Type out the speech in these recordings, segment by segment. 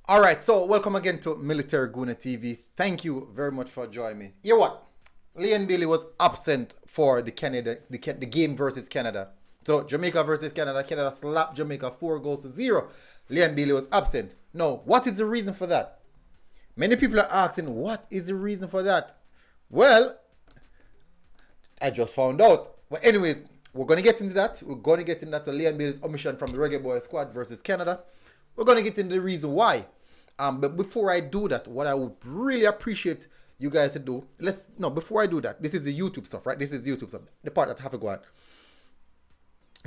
All right, so welcome again to Military Guna TV. Thank you very much for joining me. You know what? Leon Bailey was absent for the game versus Canada. So Jamaica versus Canada. Canada slapped Jamaica 4-0. Leon Bailey was absent. Now, what is the reason for that? Many people are asking, what is the reason for that? Well, I just found out. But anyways, we're going to get into that. So Leon Bailey's omission from the Reggae Boyz squad versus Canada. We're going to get into the reason why. But before I do that, what I would really appreciate you guys to do, before I do that, this is the YouTube stuff, right? This is the YouTube stuff, the part that I have to go on.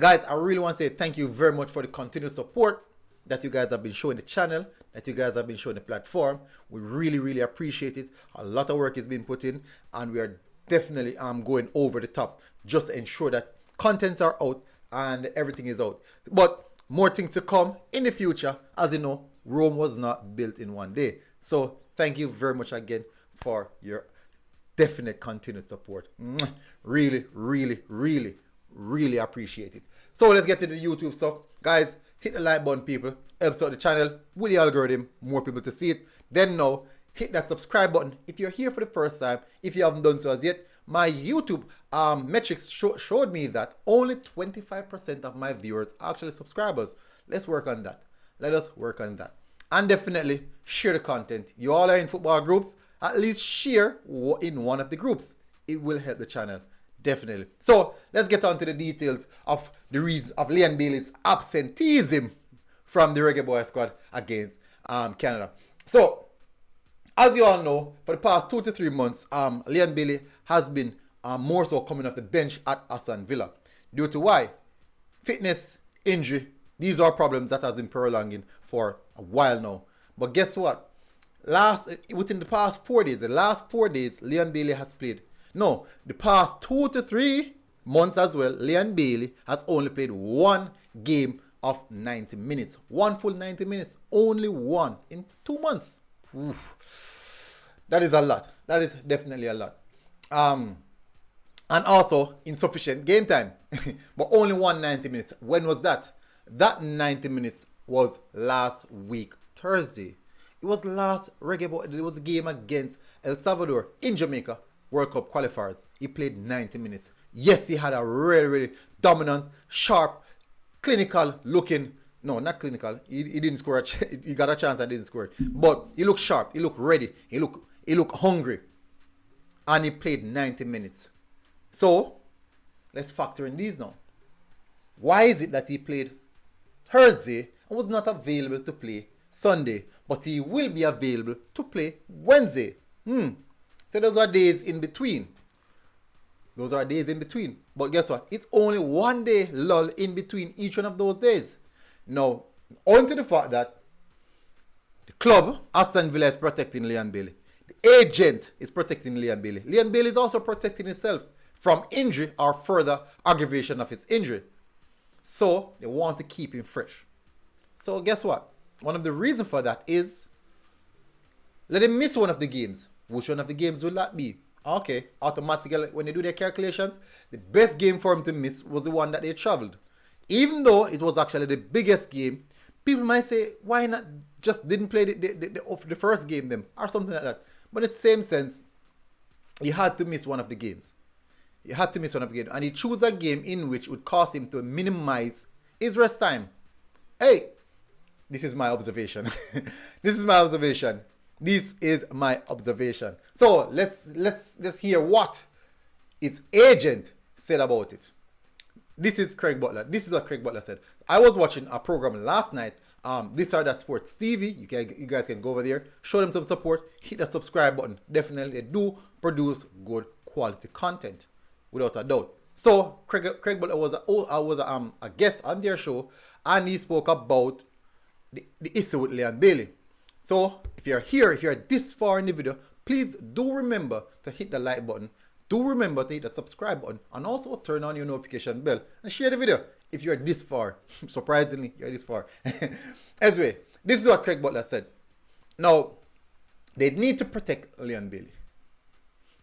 Guys, I really want to say thank you very much for the continued support that you guys have been showing the channel, that you guys have been showing the platform. We really, really appreciate it. A lot of work is being put in, and we are definitely going over the top just to ensure that contents are out and everything is out. But more things to come in the future. As you know, Rome was not built in one day. So thank you very much again for your definite continued support. Really, really, really, really appreciate it. So let's get to the YouTube stuff. Guys, hit the like button, people. Helps out the channel with the algorithm. More people to see it. Then now, hit that subscribe button. If you're here for the first time, if you haven't done so as yet, my YouTube metrics showed me that only 25% of my viewers are actually subscribers. Let's work on that. Let us work on that. And definitely share the content. You all are in football groups. At least share in one of the groups. It will help the channel. Definitely. So let's get on to the details of the reason of Leon Bailey's absenteeism from the Reggae Boyz squad against Canada. So as you all know, for the past 2 to 3 months, Leon Bailey has been more so coming off the bench at Aston Villa. Due to why? Fitness, injury. These are problems that has been prolonging for a while now. But guess what? Within the past 4 days, Leon Bailey has played. No, the past 2 to 3 months as well, Leon Bailey has only played one game of 90 minutes. One full 90 minutes. Only one in 2 months. Oof. That is a lot. That is definitely a lot. And also insufficient game time. But only 90 minutes. When was that? That 90 minutes was last week, Thursday. It was last Reggae Boyz. It was a game against El Salvador in Jamaica, World Cup qualifiers. He played 90 minutes. Yes, he had a really, really dominant, sharp, clinical looking. No, not clinical. He didn't score. He got a chance and didn't score it. But he looked sharp. He looked ready. He looked hungry. And he played 90 minutes. So, let's factor in these now. Why is it that he played Thursday and was not available to play Sunday, but he will be available to play Wednesday? So those are days in between. But guess what? It's only 1 day lull in between each one of those days. Now, on to the fact that the club, Aston Villa, is protecting Leon Bailey. The agent is protecting Leon Bailey. Leon Bailey is also protecting himself from injury or further aggravation of his injury. So, they want to keep him fresh. So, guess what? One of the reasons for that is let him miss one of the games. Which one of the games will that be? Okay, automatically, when they do their calculations, the best game for him to miss was the one that they traveled. Even though it was actually the biggest game, people might say, why not just didn't play the first game then, or something like that. But in the same sense, he had to miss one of the games. And he chose a game in which would cause him to minimize his rest time. Hey, this is my observation. This is my observation. So let's hear what his agent said about it. This is Craig Butler. This is what Craig Butler said. I was watching a program last night. This are that Sports TV. You guys can go over there, show them some support, hit the subscribe button. Definitely, they do produce good quality content, without a doubt. So Craig Butler was a guest on their show, and he spoke about the issue with Leon Bailey. So if you're here, if you're this far in the video, please do remember to hit the like button. Do remember to hit the subscribe button and also turn on your notification bell and share the video if you're this far. Surprisingly, you're this far. Anyway, this is what Craig Butler said. Now, they need to protect Leon Bailey.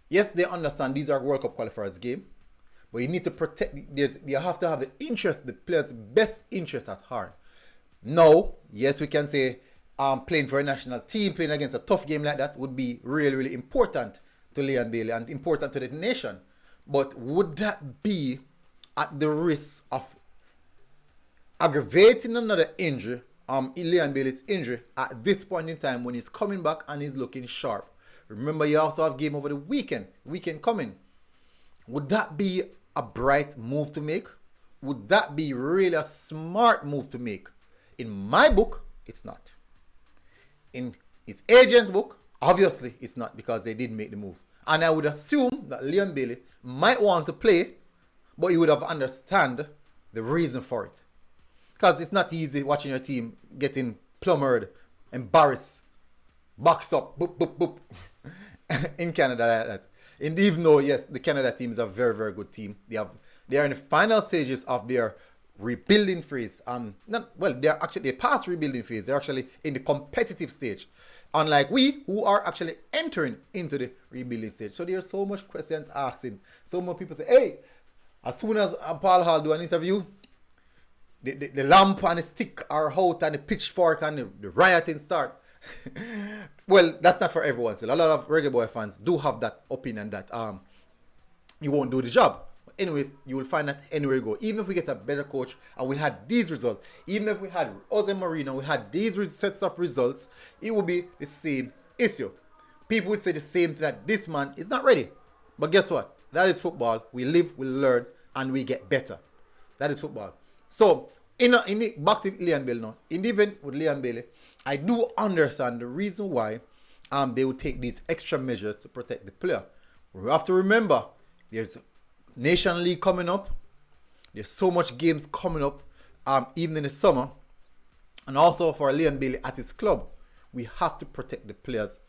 Yes, they understand these are World Cup qualifiers game, but you need to protect. You have to have the players' best interest at heart. Now, yes, we can say playing for a national team, playing against a tough game like that would be really, really important to Leon Bailey and important to the nation. But would that be at the risk of aggravating another injury, Leon Bailey's injury, at this point in time when he's coming back and he's looking sharp? Remember, you also have game over the weekend coming. Would that be a bright move to make? Would that be really a smart move to make? In my book, it's not. In his agent's book, obviously it's not, because they did make the move. And I would assume that Leon Bailey might want to play, but he would have understand the reason for it. Because it's not easy watching your team getting plumbered, embarrassed, boxed up, boop, boop, boop, in Canada like that. And even though, yes, the Canada team is a very, very good team. They are in the final stages of their rebuilding phase. They passed rebuilding phase. They're actually in the competitive stage. Unlike we, who are actually entering into the rebuilding stage. So there's so much questions asking. So many people say, hey, as soon as Paul Hall do an interview, the lamp and the stick are out and the pitchfork and the rioting start. Well, that's not for everyone. So a lot of Reggae Boy fans do have that opinion that you won't do the job. But anyways, you will find that anywhere you go. Even if we get a better coach and we had these results, even if we had Jose Mourinho, we had these sets of results, it will be the same issue. People would say the same thing, that this man is not ready. But guess what? That is football. We live, we learn, and we get better. That is football. So, back to Leon Bailey now. In the event with Leon Bailey, I do understand the reason why they would take these extra measures to protect the player. We have to remember, there's Nation League coming up. There's so much games coming up, even in the summer. And also for Leon Bailey at his club, we have to protect the players.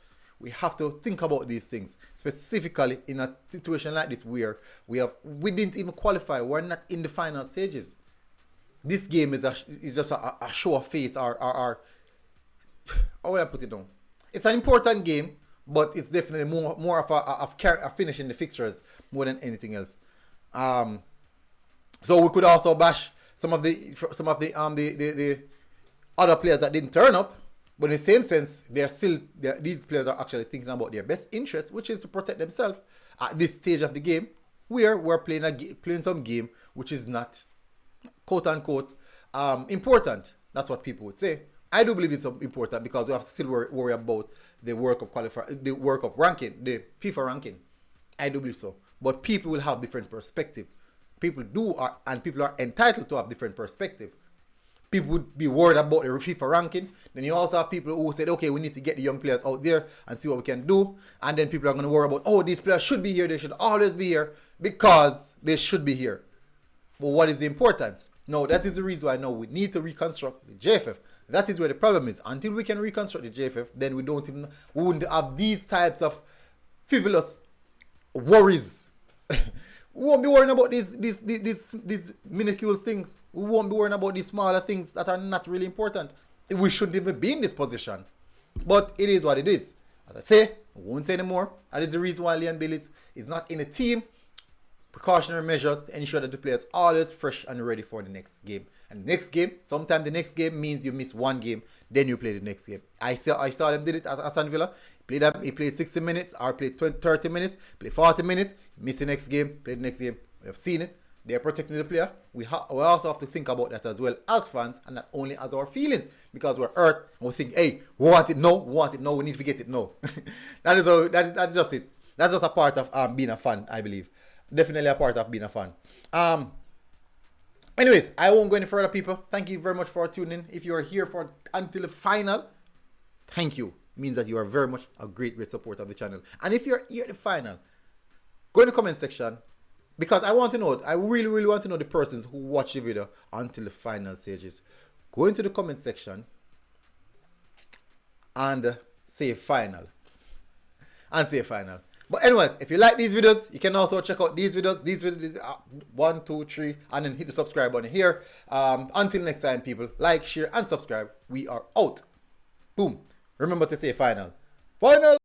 We have to think about these things, specifically in a situation like this where we didn't even qualify. We're not in the final stages. This game is just a show of face, or how will I put it down? It's an important game, but it's definitely more of finishing the fixtures more than anything else. So we could also bash some of the other players that didn't turn up, but in the same sense, these players are actually thinking about their best interest, which is to protect themselves at this stage of the game, where we're playing some game which is not, quote unquote, important. That's what people would say. I do believe it's important, because we have to still worry about the World Cup ranking, the FIFA ranking. I do believe so. But people will have different perspective. People are entitled to have different perspective. People would be worried about the FIFA ranking. Then you also have people who said, okay, we need to get the young players out there and see what we can do. And then people are going to worry about, oh, these players should be here. They should always be here because they should be here. But what is the importance? No, that is the reason why now we need to reconstruct the JFF. That is where the problem is. Until we can reconstruct the JFF, then we wouldn't have these types of frivolous worries. We won't be worrying about these minuscule things. We won't be worrying about these smaller things that are not really important. We shouldn't even be in this position. But it is what it is. As I say, I won't say anymore. That is the reason why Leon Bailey is not in a team. Precautionary measures to ensure that the players are always fresh and ready for the next game. And next game, sometimes the next game means you miss one game, then you play the next game. I saw them did it at Aston Villa. He played 60 minutes, or played 30 minutes, played 40 minutes, miss the next game, play the next game. We have seen it. They are protecting the player. We also have to think about that as well as fans, and not only as our feelings, because we're hurt and we think, hey, we want it now, we need to get it now. That's just it. That's just a part of being a fan, I believe. Definitely a part of being a fan. Anyways, I won't go any further, people. Thank you very much for tuning in. If you are here until the final, thank you. It means that you are very much a great supporter of the channel. And if you're here at the final, go in the comment section, because I want to know, I really, really want to know the persons who watch the video until the final stages. Go into the comment section and say final. But anyways, if you like these videos, you can also check out these videos. These videos, 1, 2, 3, and then hit the subscribe button here. Until next time, people, like, share, and subscribe. We are out. Boom. Remember to say final. Final.